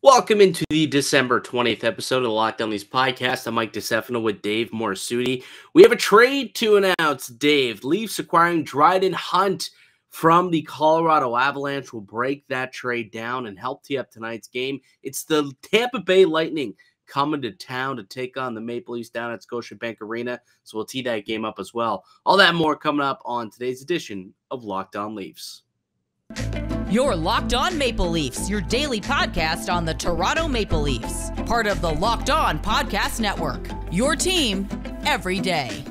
Welcome into the December 20th episode of the Lockdown Leafs podcast. I'm Mike DiStefano with Dave Morassutti. We have a trade to announce, Dave. Leafs acquiring Dryden Hunt from the Colorado Avalanche. Will break that trade down and help tee up tonight's game. It's the Tampa Bay Lightning coming to town to take on the Maple Leafs down at Scotiabank Arena. So we'll tee that game up as well. All that more coming up on today's edition of Lockdown Leafs. You're Locked On Maple Leafs, your daily podcast on the Toronto Maple Leafs. Part of the Locked On Podcast Network, your team every day.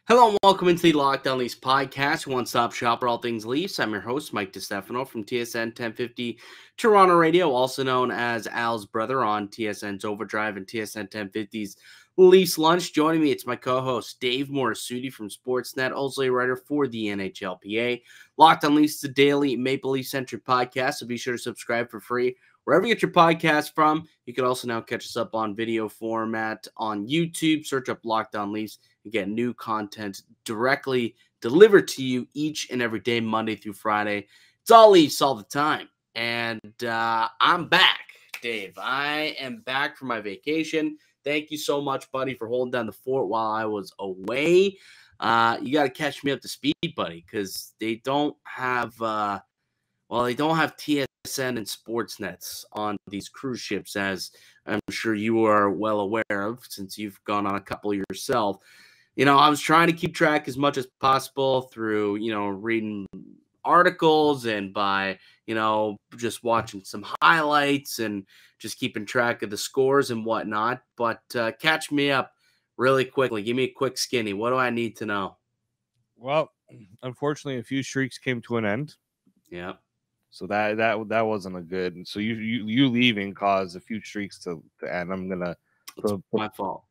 Hello and welcome into the Lockdown Leafs podcast, one-stop shop for all things Leafs. I'm your host, Mike DiStefano from TSN 1050 Toronto Radio, also known as Al's brother on TSN's Overdrive and TSN 1050's Leafs Lunch. Joining me, it's my co-host, Dave Morassutti from Sportsnet, also a writer for the NHLPA. Lockdown Leafs is a daily Maple Leaf-centric podcast, so be sure to subscribe for free wherever you get your podcast from. You can also now catch us up on video format on YouTube. Search up Lockdown Leafs and get new content directly delivered to you each and every day, Monday through Friday. It's all Leafs all the time. And I'm back, Dave. I am back from my vacation. Thank you so much, buddy, for holding down the fort while I was away. You got to catch me up to speed, buddy, because they don't have TSN and Sportsnets on these cruise ships, as I'm sure you are well aware of since you've gone on a couple yourself. You know, I was trying to keep track as much as possible through, reading articles and by, just watching some highlights and just keeping track of the scores and whatnot. But catch me up really quickly. Give me a quick skinny. What do I need to know? Well, unfortunately, a few streaks came to an end. Yeah. So that wasn't a good. So you leaving caused a few streaks to end. I'm gonna put my fault.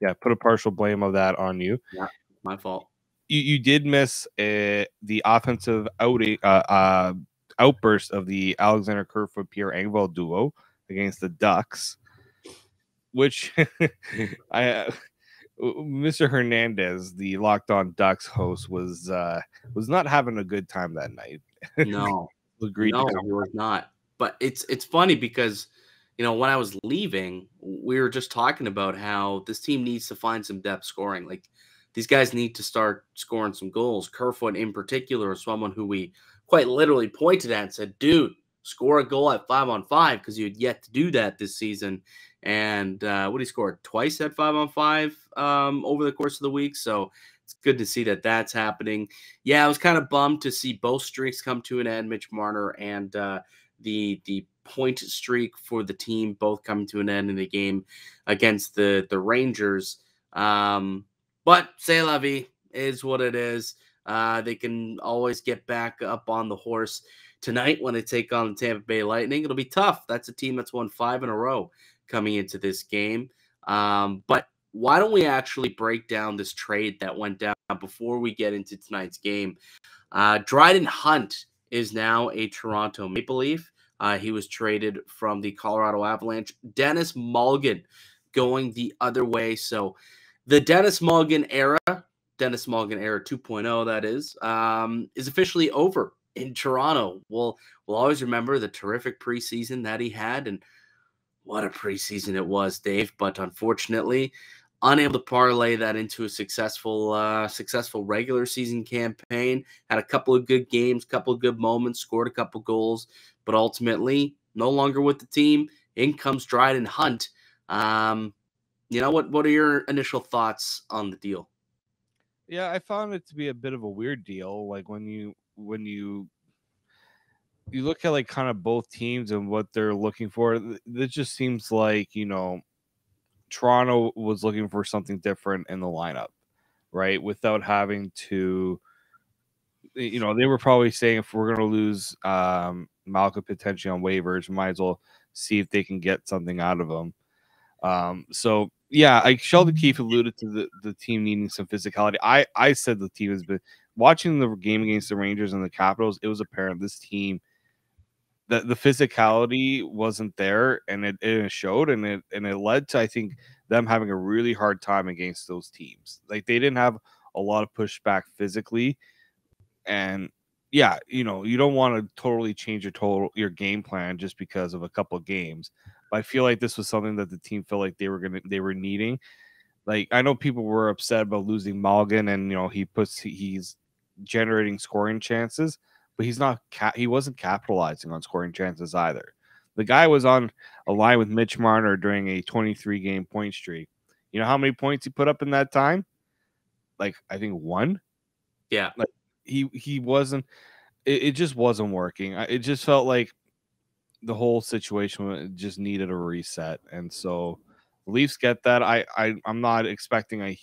Yeah, put a partial blame of that on you. Yeah, my fault. You did miss the offensive outburst of the Alexander Kerfoot Pierre Engvall duo against the Ducks, which Mr. Hernandez, the Locked On Ducks host, was not having a good time that night. No. Agreed. No, he was not. But it's funny because, when I was leaving, we were just talking about how this team needs to find some depth scoring. Like, these guys need to start scoring some goals. Kerfoot, in particular, is someone who we quite literally pointed at and said, dude, score a goal at 5-on-5, because you had yet to do that this season. And he scored twice at 5-on-5 over the course of the week. So it's good to see that that's happening. Yeah, I was kind of bummed to see both streaks come to an end, Mitch Marner and the point streak for the team both coming to an end in the game against the Rangers. But c'est la vie is what it is. They can always get back up on the horse tonight when they take on the Tampa Bay Lightning. It'll be tough. That's a team that's won 5 in a row coming into this game. But why don't we actually break down this trade that went down before we get into tonight's game? Dryden Hunt is now a Toronto Maple Leaf. He was traded from the Colorado Avalanche. Denis Malgin going the other way. So the Denis Malgin era 2.0, that is officially over in Toronto. We'll always remember the terrific preseason that he had, and what a preseason it was, Dave. But unfortunately, unable to parlay that into a successful regular season campaign. Had a couple of good games, couple of good moments, scored a couple goals, but ultimately no longer with the team. In comes Dryden Hunt. What are your initial thoughts on the deal? Yeah, I found it to be a bit of a weird deal. Like when you look at like kind of both teams and what they're looking for, it just seems like, Toronto was looking for something different in the lineup, right? Without having to, they were probably saying if we're going to lose Malcolm potentially on waivers, we might as well see if they can get something out of him. So yeah, Sheldon Keefe alluded to the team needing some physicality. I said the team has been watching the game against the Rangers and the Capitals. It was apparent this team the physicality wasn't there, and it showed, and it led to, I think, them having a really hard time against those teams. Like, they didn't have a lot of pushback physically, and yeah, you don't want to totally change your game plan just because of a couple of games. But I feel like this was something that the team felt like they were needing. Like, I know people were upset about losing Malgin, and he's generating scoring chances, but he wasn't capitalizing on scoring chances either. The guy was on a line with Mitch Marner during a 23-game point streak. You know how many points he put up in that time? Like, I think 1. Yeah. Like, he wasn't. It just wasn't working. It just felt like the whole situation just needed a reset, and so the Leafs get that. I'm not expecting I'm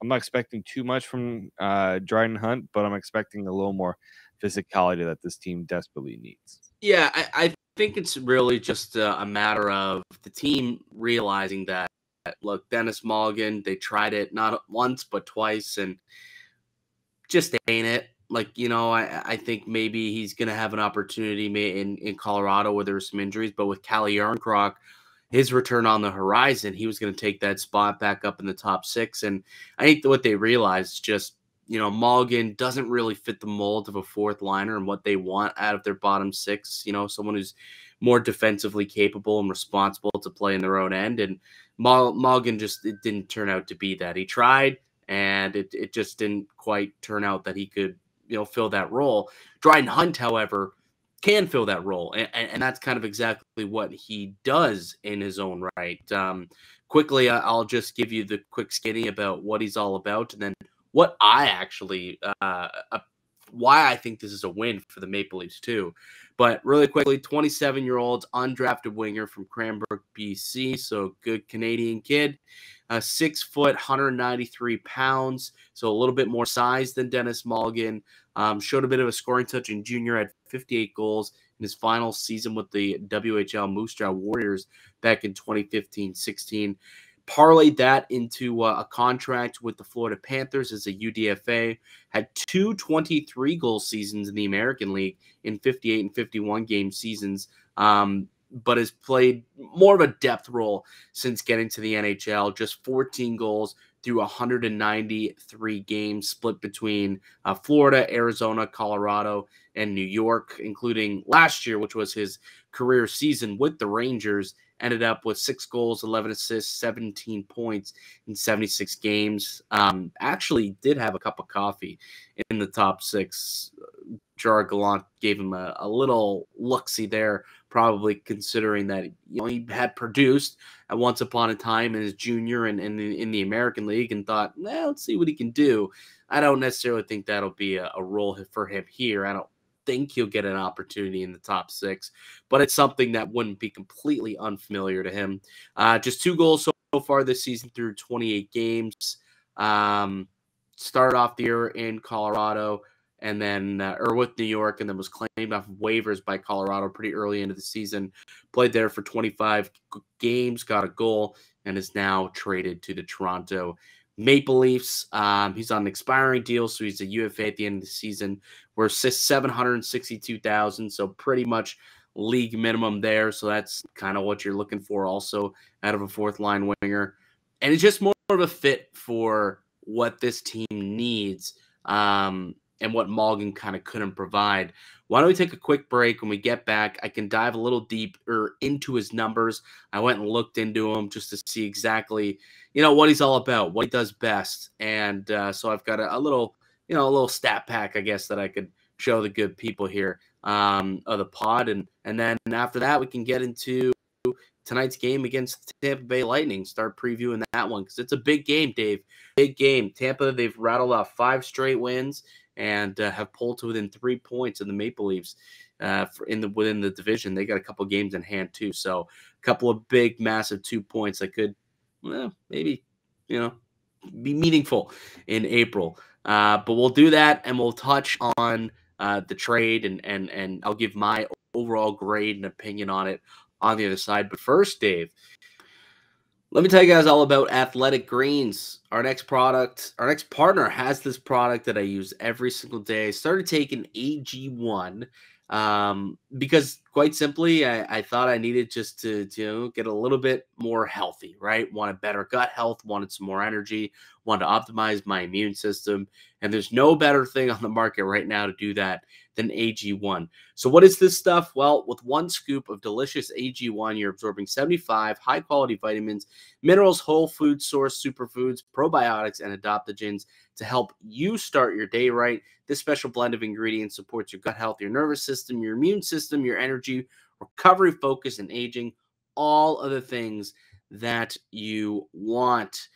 not expecting too much from Dryden Hunt, but I'm expecting a little more physicality that this team desperately needs. Yeah, I think it's really just a matter of the team realizing that, look, Denis Malgin, they tried it not once but twice, and just ain't it. Like, I think maybe he's going to have an opportunity in Colorado where there's some injuries, but with Calle Yarncroc, his return on the horizon, he was going to take that spot back up in the top 6. And I think what they realized just, Malgin doesn't really fit the mold of a fourth liner and what they want out of their bottom 6, someone who's more defensively capable and responsible to play in their own end. And Malgin it didn't turn out to be that. He tried, and it just didn't quite turn out that he could, fill that role. Dryden Hunt, however, can fill that role, and that's kind of exactly what he does in his own right. Quickly, I'll just give you the quick skinny about what he's all about, and then what I actually why I think this is a win for the Maple Leafs too. But really quickly, 27-year-old undrafted winger from Cranbrook, BC, so good Canadian kid. 6 foot, 193 pounds, so a little bit more size than Denis Malgin. Showed a bit of a scoring touch in junior, had 58 goals in his final season with the WHL Moose Jaw Warriors back in 2015-16. Parlayed that into a contract with the Florida Panthers as a UDFA. Had 2 23-goal seasons in the American League in 58 and 51 game seasons. But has played more of a depth role since getting to the NHL. Just 14 goals through 193 games split between Florida, Arizona, Colorado, and New York, including last year, which was his career season with the Rangers. Ended up with 6 goals, 11 assists, 17 points in 76 games. Actually did have a cup of coffee in the top 6. Gerard Gallant gave him a little look-see there, probably considering that he had produced at once upon a time in his junior and in the American League, and thought, let's see what he can do. I don't necessarily think that'll be a role for him here. I don't think he'll get an opportunity in the top 6, but it's something that wouldn't be completely unfamiliar to him. Just 2 goals so far this season through 28 games. Started off the year in Colorado, and then with New York, and then was claimed off of waivers by Colorado pretty early into the season. Played there for 25 games, got a goal, and is now traded to the Toronto Maple Leafs. He's on an expiring deal, so he's a UFA at the end of the season. We're $762,000, so pretty much league minimum there. So that's kind of what you're looking for also out of a fourth line winger. And it's just more of a fit for what this team needs. And what Malgin kind of couldn't provide. Why don't we take a quick break? When we get back, I can dive a little deeper into his numbers. I went and looked into him just to see exactly, what he's all about, what he does best. And so I've got a little stat pack, I guess, that I could show the good people here of the pod. And then after that, we can get into tonight's game against the Tampa Bay Lightning. Start previewing that one because it's a big game, Dave. Big game. Tampa, they've rattled off 5 straight wins and have pulled to within 3 points of the Maple Leafs within the division. They got a couple games in hand too, so a couple of big, massive 2 points that could, maybe, be meaningful in April. But we'll do that, and we'll touch on the trade, and I'll give my overall grade and opinion on it on the other side. But first, Dave, let me tell you guys all about Athletic Greens. Our next partner has this product that I use every single day. I started taking AG1 because quite simply, I thought I needed just to get a little bit more healthy, right? Wanted better gut health, wanted some more energy, wanted to optimize my immune system. And there's no better thing on the market right now to do that than AG1. So what is this stuff? Well, with one scoop of delicious AG1, you're absorbing 75 high-quality vitamins, minerals, whole food source superfoods, probiotics, and adaptogens to help you start your day right. This special blend of ingredients supports your gut health, your nervous system, your immune system, your energy, recovery, focus, and aging, all of the things that you want.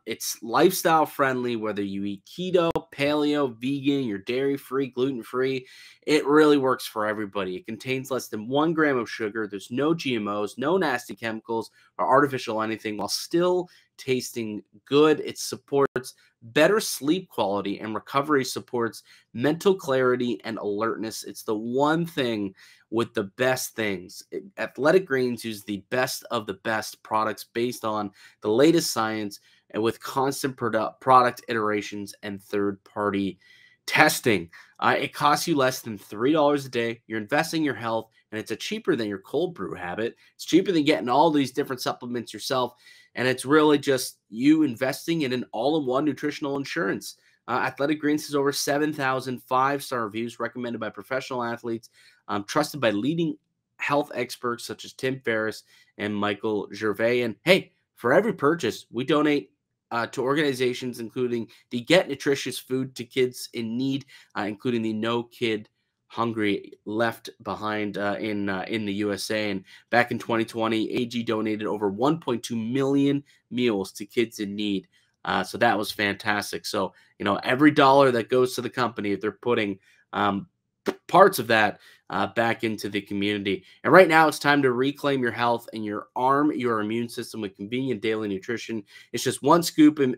It's lifestyle friendly, whether you eat keto, paleo, vegan, you're dairy free, gluten free. It really works for everybody. It contains less than 1 gram of sugar. There's no GMOs, no nasty chemicals or artificial anything, while still tasting good. It supports better sleep quality, and recovery supports mental clarity and alertness. It's the one thing with the best things. Athletic Greens use the best of the best products based on the latest science and with constant product iterations and third-party testing. It costs you less than $3 a day. You're investing in your health, and it's cheaper than your cold brew habit. It's cheaper than getting all these different supplements yourself. And it's really just you investing in an all-in-one nutritional insurance. Athletic Greens has over 7,000 five-star reviews recommended by professional athletes, trusted by leading health experts such as Tim Ferriss and Michael Gervais. And hey, for every purchase, we donate to organizations including the Get Nutritious Food to Kids in Need, including the No Kid Hungry Left Behind in the USA. And back in 2020, AG donated over 1.2 million meals to kids in need. So that was fantastic. So, every dollar that goes to the company, they're putting parts of that back into the community. And right now, it's time to reclaim your health and arm your immune system with convenient daily nutrition. It's just one scoop in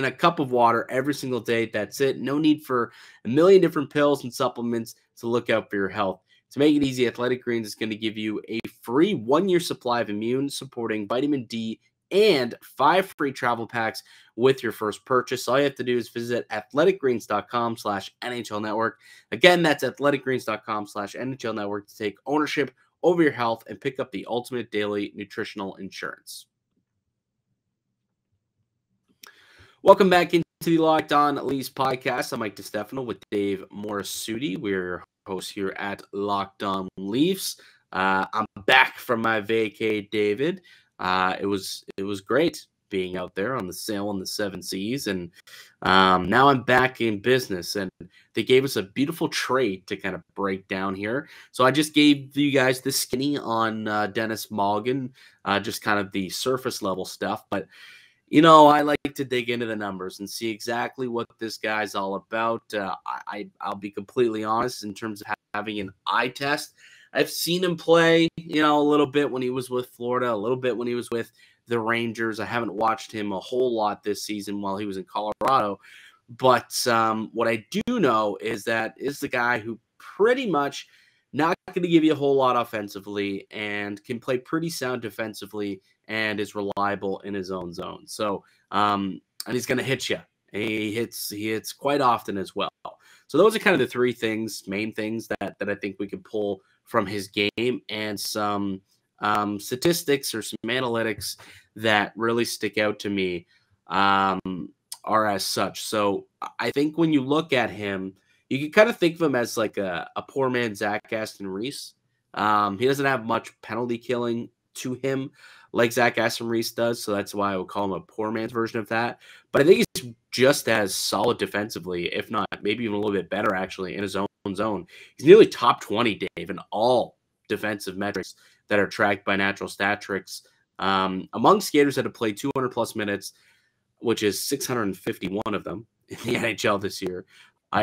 a cup of water every single day. That's it. No need for a million different pills and supplements to look out for your health. To make it easy, Athletic Greens is going to give you a free 1-year supply of immune-supporting vitamin D and 5 free travel packs with your first purchase. All you have to do is visit athleticgreens.com/NHL Network. Again, that's athleticgreens.com/NHL Network to take ownership over your health and pick up the ultimate daily nutritional insurance. Welcome back into the Locked On Leafs podcast. I'm Mike DiStefano with Dave Morassutti. We're your hosts here at Locked On Leafs. I'm back from my vacay, David. It was great being out there on the sail on the 7 seas, and now I'm back in business, and they gave us a beautiful trade to kind of break down here. So I just gave you guys the skinny on Denis Malgin, just kind of the surface level stuff, but I like to dig into the numbers and see exactly what this guy's all about. I'll be completely honest in terms of having an eye test. I've seen him play, a little bit when he was with Florida, a little bit when he was with the Rangers. I haven't watched him a whole lot this season while he was in Colorado. But what I do know is that is the guy who pretty much not going to give you a whole lot offensively and can play pretty sound defensively and is reliable in his own zone. So, and he's going to hit you. He hits quite often as well. So those are kind of the main things that I think we can pull from his game, and some statistics or some analytics that really stick out to me are as such. So I think when you look at him, you can kind of think of him as like a poor man Zach Aston Reese. He doesn't have much penalty killing to him like Zach Aston Reese does, so that's why I would call him a poor man's version of that. But I think he's just as solid defensively, if not maybe even a little bit better actually in his own zone. He's nearly top 20, Dave, in all defensive metrics that are tracked by Natural Stat Tricks. Among skaters that have played 200-plus minutes, which is 651 of them in the NHL this year.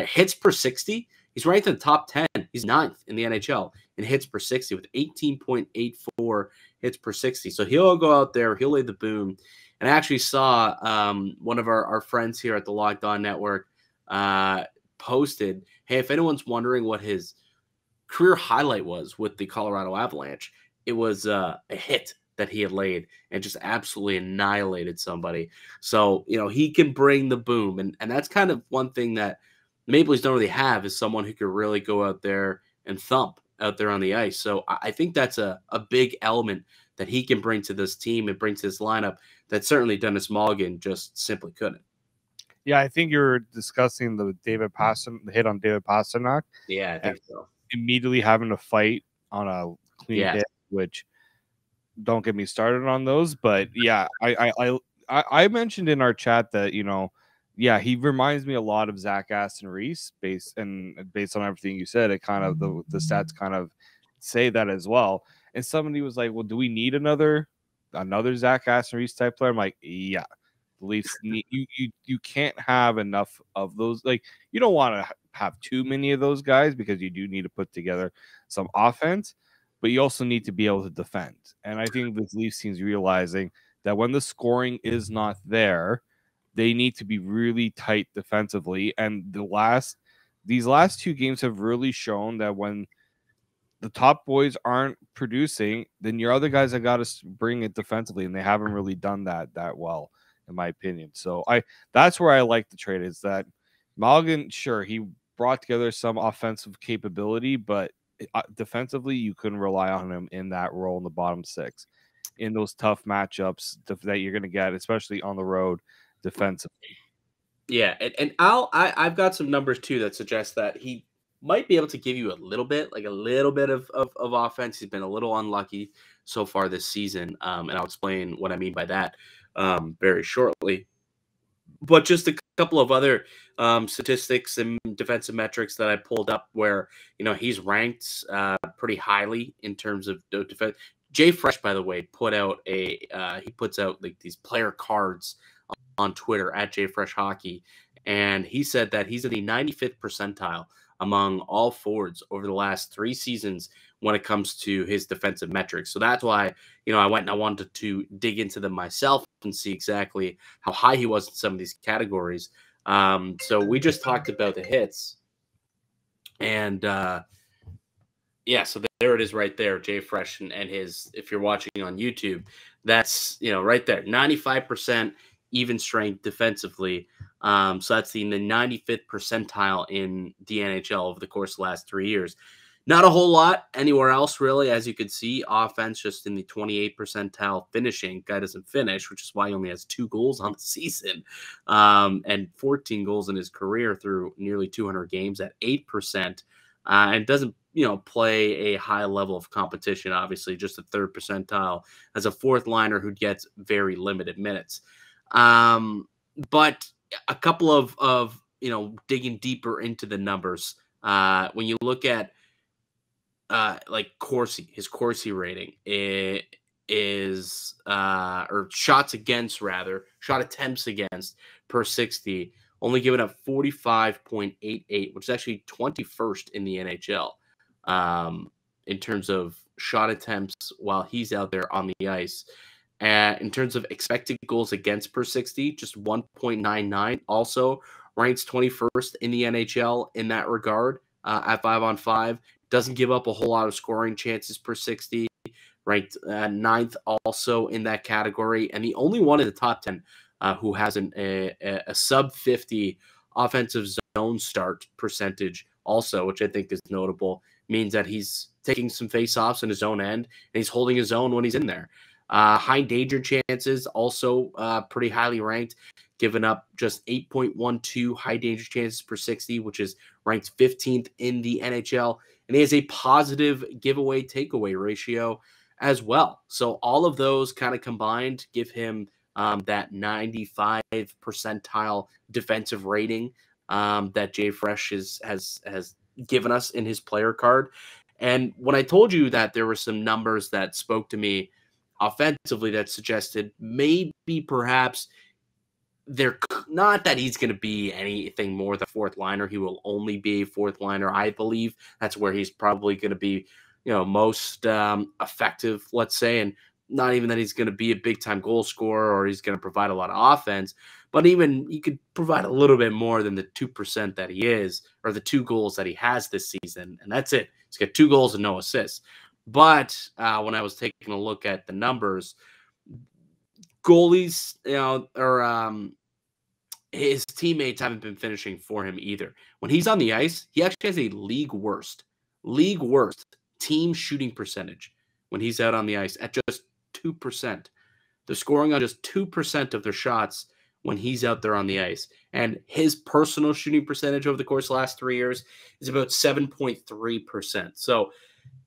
Hits per 60, he's ranked in the top 10. He's 9th in the NHL in hits per 60 with 18.84 hits per 60. So he'll go out there, he'll lay the boom. And I actually saw one of our friends here at the Locked On Network posted, hey, if anyone's wondering what his career highlight was with the Colorado Avalanche, it was a hit that he had laid and just absolutely annihilated somebody. So, he can bring the boom. And that's kind of one thing that the Maple Leafs don't really have, is someone who could really go out there and thump out there on the ice. So I think that's a big element that he can bring to this team and bring to this lineup that certainly Denis Malgin just simply couldn't. Yeah, I think you're discussing the hit on David Pastrnak. Yeah, I think so. Immediately having to fight on a clean hit, which don't get me started on those. But yeah, I mentioned in our chat that, you know, yeah, he reminds me a lot of Zach Aston Reese based on everything you said. It kind of the stats kind of say that as well. And somebody was like, well, do we need another Zach Aston Reese type player? I'm like, yeah. The Leafs need, you can't have enough of those. Like, you don't want to have too many of those guys because you do need to put together some offense, but you also need to be able to defend. And I think the Leafs team's realizing that when the scoring is not there, they need to be really tight defensively. And these last two games have really shown that when the top boys aren't producing, then your other guys have got to bring it defensively, and they haven't really done that well, in my opinion. So that's where I like the trade, is that Malgin, sure, he brought together some offensive capability, but defensively, you couldn't rely on him in that role in the bottom six, in those tough matchups that you're going to get, especially on the road defensively. Yeah, and I've got some numbers too that suggest that he might be able to give you a little bit of offense. He's been a little unlucky so far this season, and I'll explain what I mean by that very shortly. But just a couple of other statistics and defensive metrics that I pulled up where, you know, he's ranked pretty highly in terms of defense. Jay Fresh, by the way, puts out like these player cards on Twitter at JFreshHockey, and he said that he's in the 95th percentile among all forwards over the last 3 seasons when it comes to his defensive metrics. So that's why, you know, I went and I wanted to dig into them myself and see exactly how high he was in some of these categories. So we just talked about the hits, and yeah, so there it is right there, Jay Fresh and his, if you're watching on YouTube, that's, you know, right there, 95% even strength defensively. So that's in the 95th percentile in the NHL over the course of the last 3 years. Not a whole lot anywhere else, really. As you could see, offense just in the 28th percentile finishing. Guy doesn't finish, which is why he only has 2 goals on the season, and 14 goals in his career through nearly 200 games at 8%. And doesn't, you know, play a high level of competition, obviously, just a 3rd percentile as a 4th liner who gets very limited minutes. But a couple of, you know, digging deeper into the numbers, when you look at like Corsi, his Corsi rating is or shots against, rather, shot attempts against per 60, only giving up 45.88, which is actually 21st in the NHL in terms of shot attempts while he's out there on the ice. In terms of expected goals against per 60, just 1.99, also ranks 21st in the NHL in that regard at 5-on-5. Doesn't give up a whole lot of scoring chances per 60, ranked 9th also in that category, and the only one in the top 10 who has a sub 50 offensive zone start percentage also, which I think is notable, means that he's taking some face-offs in his own end, and he's holding his own when he's in there. High danger chances also pretty highly ranked, giving up just 8.12 high danger chances per 60, which is ranked 15th in the NHL. And he has a positive giveaway takeaway ratio as well. So all of those kind of combined give him that 95 percentile defensive rating that Jay Fresh has given us in his player card. And when I told you that there were some numbers that spoke to me offensively that suggested maybe perhaps they're not that he's going to be anything more than 4th liner. He will only be a 4th liner, I believe. That's where he's probably going to be, you know, most effective, let's say. And not even that he's going to be a big-time goal scorer or he's going to provide a lot of offense, but even he could provide a little bit more than the 2% that he is, or the 2 goals that he has this season. And that's it. He's got 2 goals and no assists. But when I was taking a look at the numbers, goalies, you know, or his teammates haven't been finishing for him either. When he's on the ice, he actually has a league worst league worst team shooting percentage when he's out on the ice at just 2%. They're scoring on just 2% of their shots when he's out there on the ice. And his personal shooting percentage over the course of the last 3 years is about 7.3%. So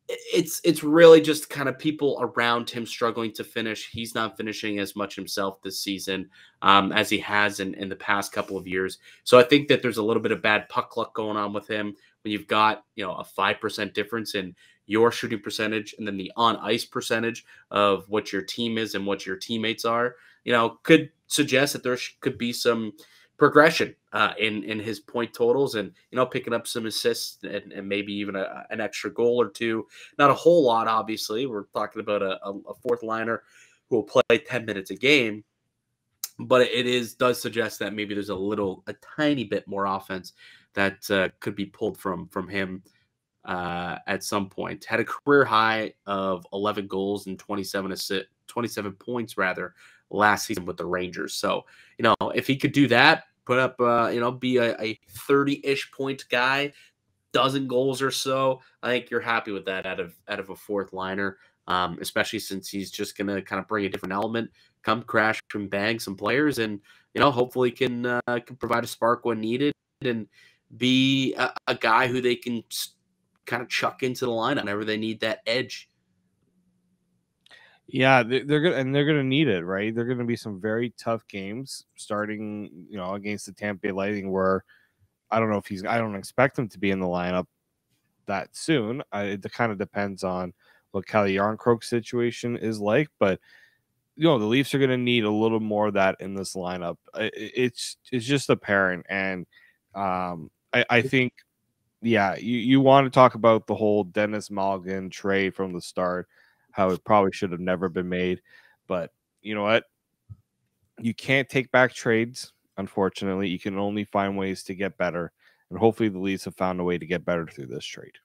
it's really just kind of people around him struggling to finish. He's not finishing as much himself this season as he has in the past couple of years. So I think that there's a little bit of bad puck luck going on with him when you've got, you know, a 5% difference in your shooting percentage and then the on ice percentage of what your team is and what your teammates are, you know, could suggest that there could be some progression in his point totals and, you know, picking up some assists and maybe even an extra goal or two. Not a whole lot, obviously. We're talking about a fourth liner who will play 10 minutes a game, but does suggest that maybe there's a tiny bit more offense that could be pulled from him at some point. Had a career high of 11 goals and 27 points rather last season with the Rangers. So, you know, if he could do that, put up, you know, be a 30-ish point guy, dozen goals or so, I think you're happy with that out of a fourth liner, especially since he's just going to kind of bring a different element, come crash and bang some players, and, you know, hopefully can provide a spark when needed and be a guy who they can kind of chuck into the lineup whenever they need that edge. Yeah, they're good, and they're going to need it, right? They're going to be some very tough games starting, you know, against the Tampa Bay Lightning, where I don't expect him to be in the lineup that soon. It kind of depends on what Kelly Yarncroke's situation is like, but you know, the Leafs are going to need a little more of that in this lineup. It's just apparent, and I think, yeah, you want to talk about the whole Denis Malgin trade from the start, how it probably should have never been made. But you know what? You can't take back trades, unfortunately. You can only find ways to get better. And hopefully the Leafs have found a way to get better through this trade.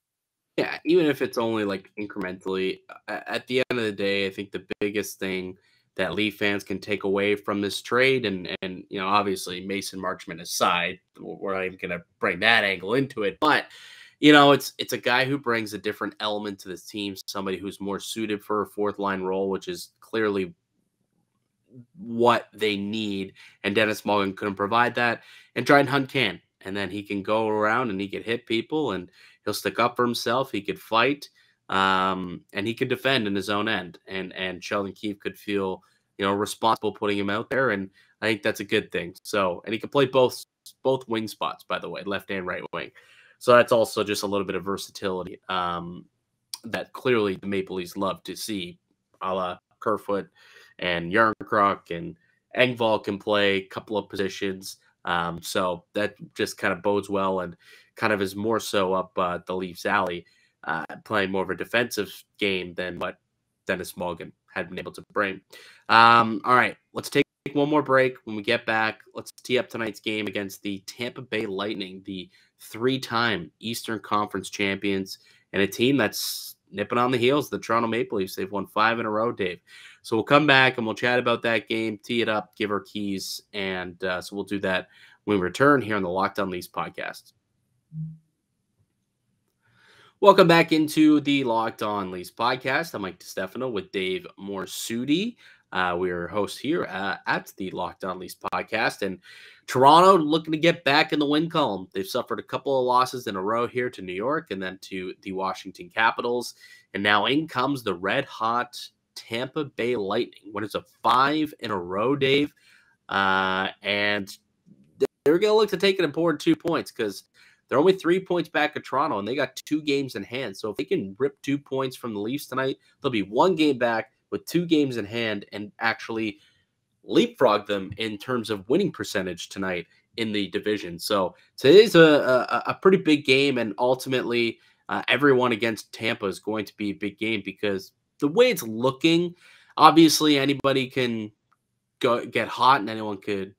Yeah, even if it's only like incrementally, at the end of the day, I think the biggest thing that Leaf fans can take away from this trade, and you know, obviously Mason Marchment aside, we're not even going to bring that angle into it, but you know, it's a guy who brings a different element to this team, somebody who's more suited for a fourth line role, which is clearly what they need. And Denis Malgin couldn't provide that, and Dryden Hunt can. And then he can go around and he can hit people, and he'll stick up for himself. He could fight, and he could defend in his own end. And Sheldon Keefe could feel, you know, responsible putting him out there, and I think that's a good thing. So, and he can play both wing spots, by the way, left and right wing. So that's also just a little bit of versatility that clearly the Maple Leafs love to see, a la Kerfoot and Yarncroc, and Engvall can play a couple of positions. So that just kind of bodes well and kind of is more so up the Leafs' alley, playing more of a defensive game than what Denis Malgin had been able to bring. All right, let's take one more break. When we get back, let's tee up tonight's game against the Tampa Bay Lightning, the 3-time Eastern Conference champions, and a team that's nipping on the heels of the Toronto Maple Leafs. They've won 5 in a row, Dave. So we'll come back and we'll chat about that game, tee it up, give our keys, and so we'll do that when we return here on the Locked On Leafs podcast. Welcome back into the Locked On Leafs podcast. I'm Mike DiStefano with Dave Morassutti. We are hosts here at the Locked On Leafs podcast, and Toronto looking to get back in the win column. They've suffered a couple of losses in a row here to New York and then to the Washington Capitals, and now in comes the red-hot Tampa Bay Lightning. When it's a 5 in a row, Dave, and they're going to look to take an important 2 points because they're only 3 points back of Toronto, and they got 2 games in hand. So if they can rip 2 points from the Leafs tonight, they'll be 1 game back with 2 games in hand and actually leapfrog them in terms of winning percentage tonight in the division. So today's a pretty big game, and ultimately everyone against Tampa is going to be a big game because the way it's looking, obviously anybody can get hot and anyone could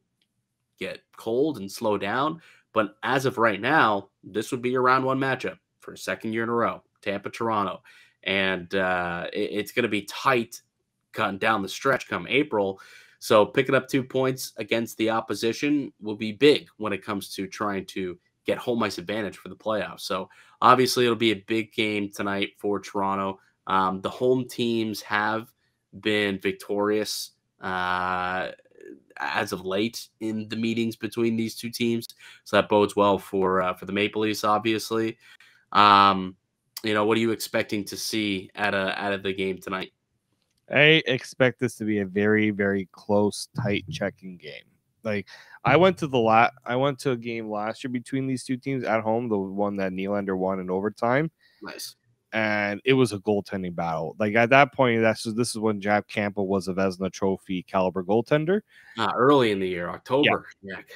get cold and slow down. But as of right now, this would be a round 1 matchup for a second year in a row, Tampa-Toronto. And it's going to be tight cutting down the stretch come April. So picking up 2 points against the opposition will be big when it comes to trying to get home ice advantage for the playoffs. So obviously it'll be a big game tonight for Toronto. The home teams have been victorious as of late in the meetings between these two teams, so that bodes well for the Maple Leafs. Obviously, what are you expecting to see out of the game tonight? I expect this to be a very, very close, tight checking game. Like I went to a game last year between these two teams at home, the one that Nylander won in overtime. Nice. And it was a goaltending battle. Like at that point, this is when Jack Campbell was a Vezina Trophy caliber goaltender. Early in the year, October.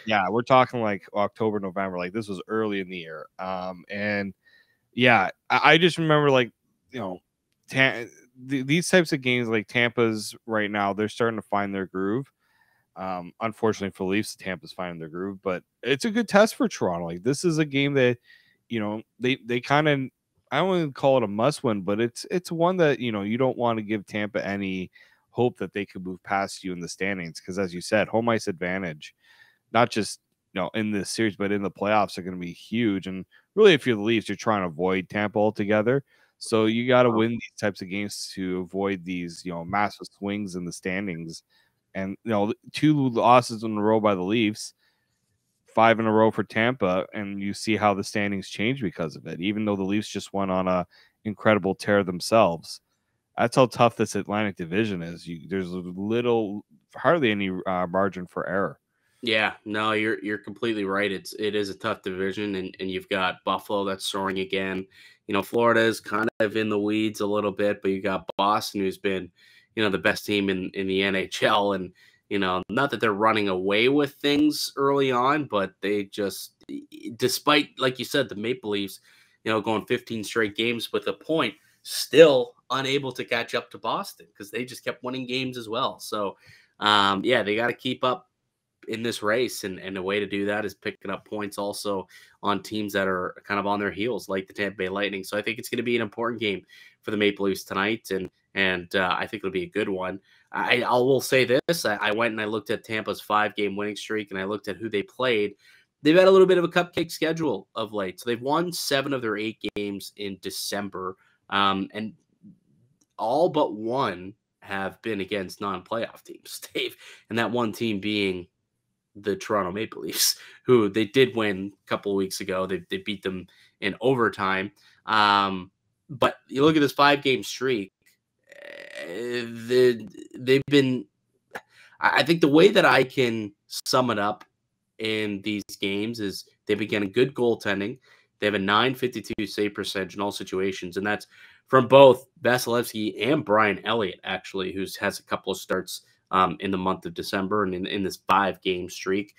Yeah, we're talking like October, November. Like this was early in the year. And yeah, I just remember these types of games, like Tampa's right now, they're starting to find their groove. Unfortunately for Leafs, Tampa's finding their groove, but it's a good test for Toronto. Like this is a game that they kind of. I don't want to call it a must win, but it's one that you don't want to give Tampa any hope that they could move past you in the standings, because as you said, home ice advantage, not just in this series but in the playoffs, are going to be huge. And really, if you're the Leafs, you're trying to avoid Tampa altogether. So you got to win these types of games to avoid these massive swings in the standings. And 2 losses in a row by the Leafs, 5 in a row for Tampa, and you see how the standings change because of it. Even though the Leafs just went on a incredible tear themselves, that's how tough this Atlantic division is. There's hardly any margin for error. Yeah, no, you're completely right. It is a tough division, and you've got Buffalo that's soaring again. Florida is kind of in the weeds a little bit, but you got Boston, who's been the best team in the NHL, and not that they're running away with things early on, but they just, despite, like you said, the Maple Leafs, going 15 straight games with a point, still unable to catch up to Boston because they just kept winning games as well. So, they got to keep up in this race, and the way to do that is picking up points also on teams that are kind of on their heels, like the Tampa Bay Lightning. So I think it's going to be an important game for the Maple Leafs tonight, and I think it'll be a good one. I will say this: I went and I looked at Tampa's 5-game winning streak, and I looked at who they played. They've had a little bit of a cupcake schedule of late, so they've won 7 of their 8 games in December, and all but one have been against non-playoff teams. And that one team being the Toronto Maple Leafs, who they did win a couple of weeks ago. They beat them in overtime. But you look at this 5-game streak, they've been, I think the way that I can sum it up in these games is they've been getting good goaltending. They have a .952 save percentage in all situations, and that's from both Vasilevsky and Brian Elliott, actually, who has a couple of starts in the month of December and in this 5-game streak.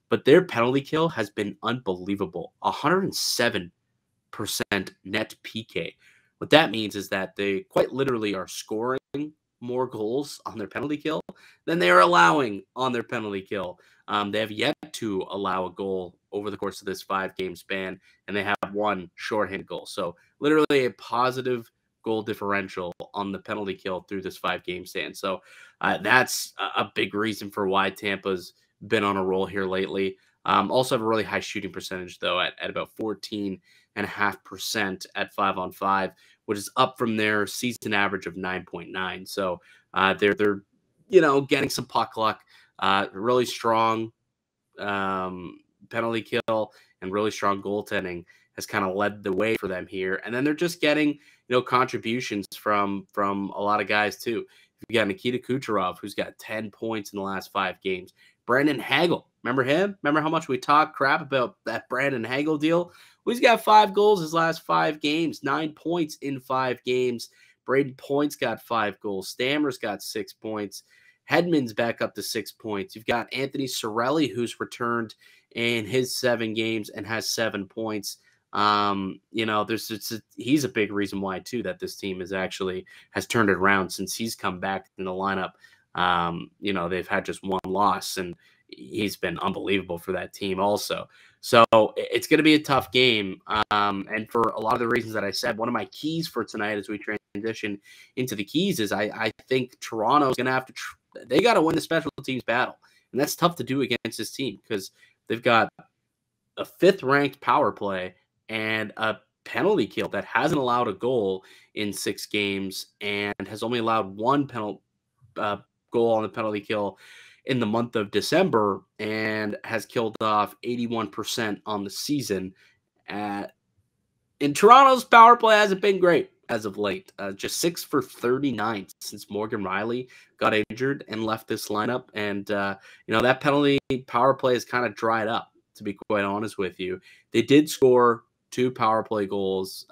But their penalty kill has been unbelievable. 107% net PK. What that means is that they quite literally are scoring more goals on their penalty kill than they are allowing on their penalty kill. They have yet to allow a goal over the course of this 5-game span, and they have 1 shorthanded goal. So literally a positive goal differential on the penalty kill through this 5-game stand. So that's a big reason for why Tampa's been on a roll here lately. Also have a really high shooting percentage, though, at about 14.5% at 5-on-5, which is up from their season average of 9.9. So they're getting some puck luck, really strong penalty kill, and really strong goaltending has kind of led the way for them here. And then they're just getting contributions from a lot of guys too. You got Nikita Kucherov, who's got 10 points in the last 5 games. Brandon Hagel, remember him? Remember how much we talked crap about that Brandon Hagel deal? Well, he's got 5 goals his last 5 games, 9 points in 5 games. Braden Point's got 5 goals. Stammer's got 6 points. Hedman's back up to 6 points. You've got Anthony Cirelli, who's returned in his 7 games and has 7 points. He's a big reason why too that this team has turned it around since he's come back in the lineup. They've had just 1 loss, and he's been unbelievable for that team also. So it's going to be a tough game. And for a lot of the reasons that I said, one of my keys for tonight as we transition into the keys is I think Toronto's going to have to they got to win the special teams battle, and that's tough to do against this team because they've got a 5th-ranked power play and a penalty kill that hasn't allowed a goal in 6 games and has only allowed one goal on the penalty kill in the month of December and has killed off 81% on the season. In Toronto's power play hasn't been great as of late. Just 6 for 39 since Morgan Riley got injured and left this lineup. And, that penalty power play has kind of dried up, to be quite honest with you. They did score 2 power play goals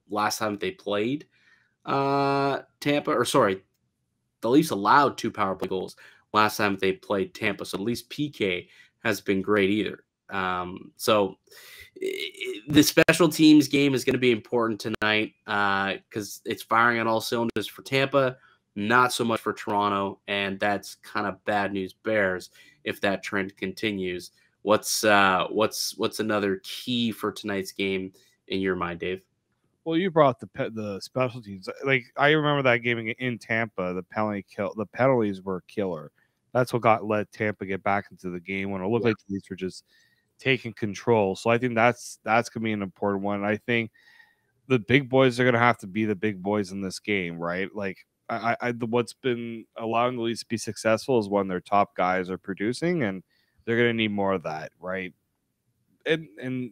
last time they played Tampa. The Leafs allowed 2 power play goals last time they played Tampa. So at least PK hasn't been great either. So the special teams game is going to be important tonight because it's firing on all cylinders for Tampa, not so much for Toronto, and that's kind of bad news bears if that trend continues. What's another key for tonight's game in your mind, Dave? Well, you brought the special teams. Like, I remember that game in Tampa, the penalties were killer. That's what led Tampa get back into the game when it looked like the Leafs were just taking control. So I think that's gonna be an important one. I think the big boys are gonna have to be the big boys in this game, right? Like, what's been allowing the Leafs to be successful is when their top guys are producing, and they're gonna need more of that, right? And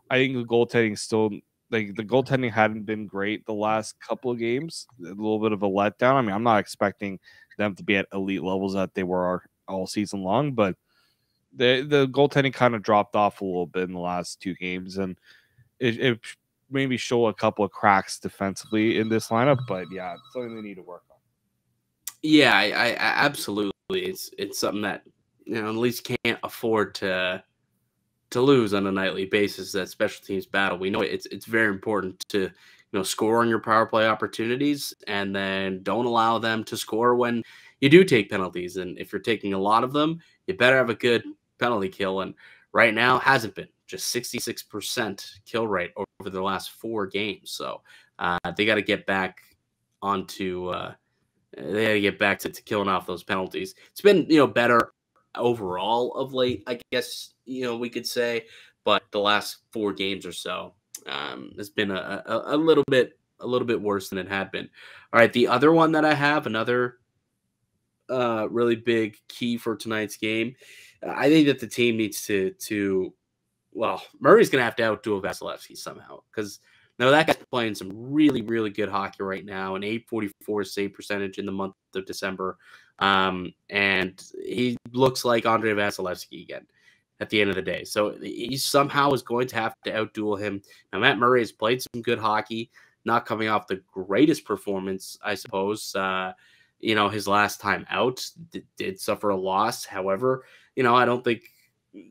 I think the goaltending still, like, the goaltending hadn't been great the last couple of games. A little bit of a letdown. I mean, I'm not expecting them to be at elite levels that they were all season long, but the goaltending kind of dropped off a little bit in the last 2 games, and it maybe show a couple of cracks defensively in this lineup. But yeah, it's something they need to work on. Yeah, I absolutely. It's something that the Leafs can't afford to lose on a nightly basis. That special teams battle. We know it's very important to score on your power play opportunities, and then don't allow them to score when you do take penalties. And if you're taking a lot of them, you better have a good penalty kill. And right now hasn't been, just 66% kill rate over the last 4 games. So they got to get back onto they got to get back to killing off those penalties. It's been better overall of late, I guess we could say, but the last 4 games or so has been a little bit worse than it had been. All right, the other one that I have, another really big key for tonight's game. I think that the team needs to Murray's going to have to outdo Vasilevsky somehow, because now that guy's playing some really, really good hockey right now, an .844 save percentage in the month of December, and he looks like Andrei Vasilevsky again at the end of the day. So he somehow is going to have to outduel him. Now, Matt Murray has played some good hockey, not coming off the greatest performance, I suppose. His last time out did suffer a loss. However, I don't think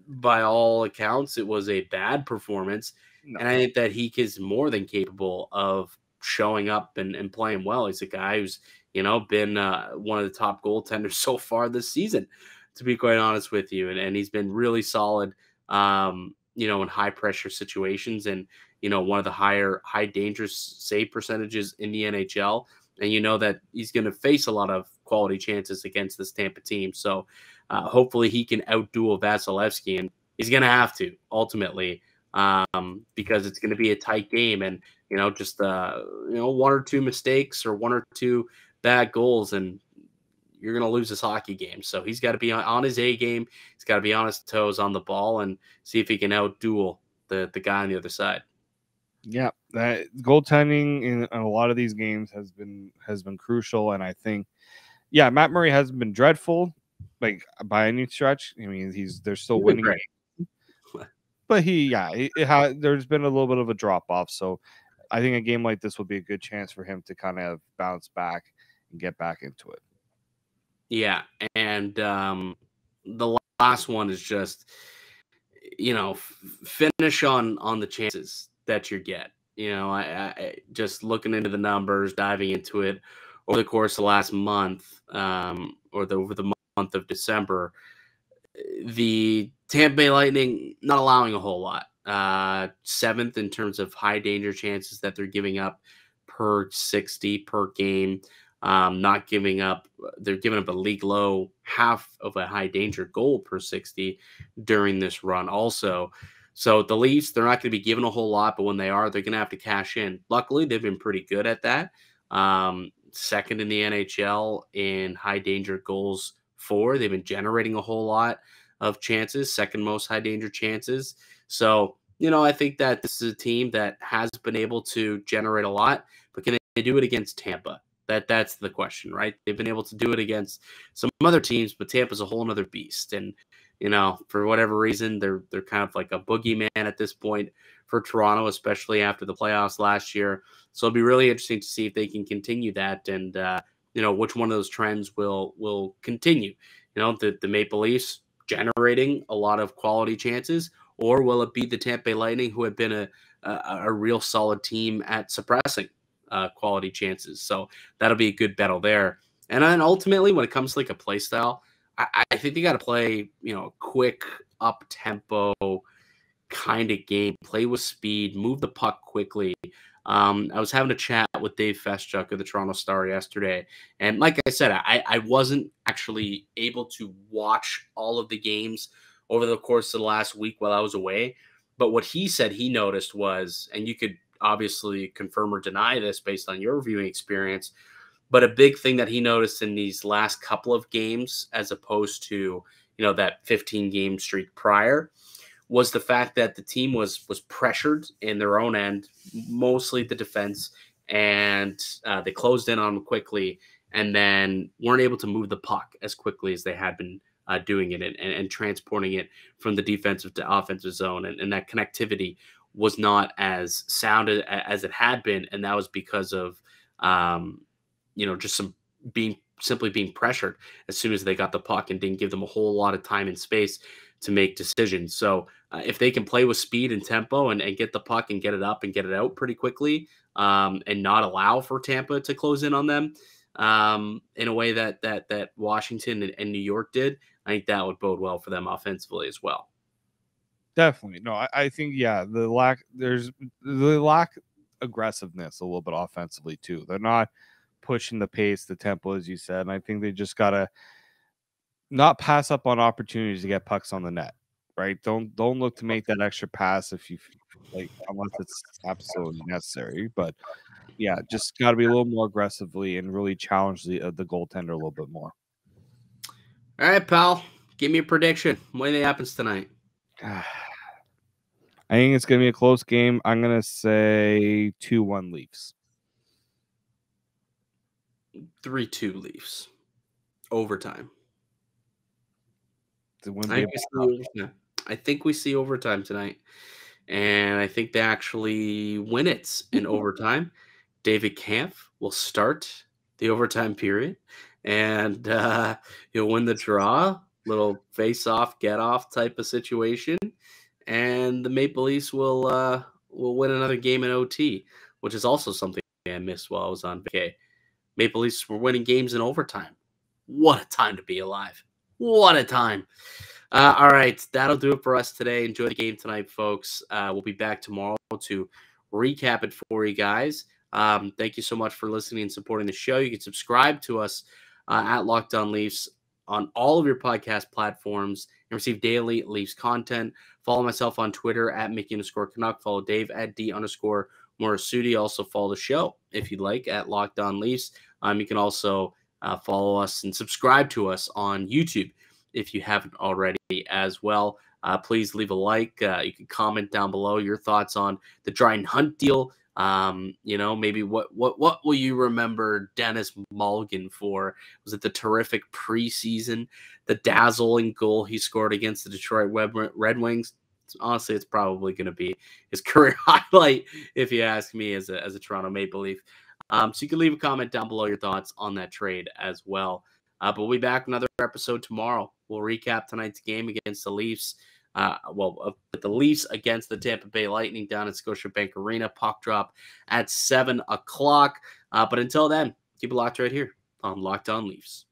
by all accounts it was a bad performance. No. And I think that he is more than capable of showing up and playing well. He's a guy who's, been one of the top goaltenders so far this season, to be quite honest with you. And he's been really solid, in high pressure situations, and, one of the high dangerous save percentages in the NHL. And that he's going to face a lot of quality chances against this Tampa team. So hopefully he can outduel Vasilevsky, and he's going to have to ultimately, because it's going to be a tight game, and just 1 or 2 mistakes or 1 or 2 bad goals, and you're going to lose this hockey game. So he's got to be on his A game. He's got to be on his toes on the ball and see if he can outduel the guy on the other side. Yeah, that goaltending in a lot of these games has been crucial, and I think, Matt Murray hasn't been dreadful, like, by any stretch. I mean, they're still winning, but there's been a little bit of a drop off. So I think a game like this will be a good chance for him to kind of bounce back and get back into it. Yeah, and the last one is just finish on the chances that you get. I just looking into the numbers, diving into it over the course of the last month, over the month of December, the Tampa Bay Lightning not allowing a whole lot. 7th in terms of high danger chances that they're giving up per 60 per game. not giving up. They're giving up a league low half of a high danger goal per 60 during this run also. So the Leafs, they're not going to be given a whole lot, but when they are, they're going to have to cash in. Luckily, they've been pretty good at that. Second in the NHL in high danger goals for. They've been generating a whole lot of chances, second most high danger chances. So, I think that this is a team that has been able to generate a lot, but can they do it against Tampa? That's the question, right? They've been able to do it against some other teams, but Tampa's a whole other beast. And, for whatever reason, they're kind of like a boogeyman at this point for Toronto, especially after the playoffs last year. So it'll be really interesting to see if they can continue that and, which one of those trends will continue. The Maple Leafs generating a lot of quality chances, or will it be the Tampa Bay Lightning, who have been a real solid team at suppressing quality chances? So that'll be a good battle there. And then ultimately, when it comes to like a play style, I think they got to play, quick, up-tempo kind of game, play with speed, move the puck quickly. I was having a chat with Dave Feschuk of the Toronto Star yesterday, and like I said, I wasn't actually able to watch all of the games over the course of the last week while I was away. But what he said he noticed was, and you could obviously confirm or deny this based on your viewing experience, but a big thing that he noticed in these last couple of games, as opposed to, that 15-game streak prior, was the fact that the team was pressured in their own end, mostly the defense, and they closed in on them quickly and then weren't able to move the puck as quickly as they had been doing it and transporting it from the defensive to offensive zone. And that connectivity was not as sound as it had been. And that was because of, just simply being pressured as soon as they got the puck and didn't give them a whole lot of time and space to make decisions. So if they can play with speed and tempo and get the puck and get it up and get it out pretty quickly, and not allow for Tampa to close in on them in a way that Washington and New York did, I think that would bode well for them offensively as well. Definitely. No, I think, there's the lack aggressiveness a little bit offensively too. They're not pushing the pace, the tempo, as you said. And I think they just got to not pass up on opportunities to get pucks on the net, right? Don't look to make that extra pass if you like, unless it's absolutely necessary. But yeah, just got to be a little more aggressively and really challenge the goaltender a little bit more. All right, pal, give me a prediction. What do you think happens tonight? I think it's going to be a close game. I'm going to say 2-1 Leafs. 3-2 Leafs. Overtime. I think we see overtime tonight. And I think they actually win it in overtime. David Kampf will start the overtime period. And he'll win the draw. Little face-off, get-off type of situation. And the Maple Leafs will win another game in OT, which is also something I missed while I was on vacay. Maple Leafs were winning games in overtime. What a time to be alive. What a time. All right, that'll do it for us today. Enjoy the game tonight, folks. We'll be back tomorrow to recap it for you guys. Thank you so much for listening and supporting the show. You can subscribe to us at Locked On Leafs on all of your podcast platforms and receive daily Leafs content. Follow myself on Twitter at Mickey_Canuck. Follow Dave at D_Morassutti. Also follow the show if you'd like at Locked On Leafs. You can also follow us and subscribe to us on YouTube if you haven't already as well. Please leave a like. You can comment down below your thoughts on the Dryden Hunt deal. Maybe what will you remember Denis Malgin for? Was it the terrific preseason, the dazzling goal he scored against the Detroit Red Wings? Honestly, it's probably going to be his career highlight, if you ask me, as a Toronto Maple Leaf. So you can leave a comment down below your thoughts on that trade as well. But we'll be back another episode tomorrow. We'll recap tonight's game against the Leafs. The Leafs against the Tampa Bay Lightning down at Scotiabank Arena. Puck drop at 7 o'clock. But until then, keep it locked right here on Locked On Leafs.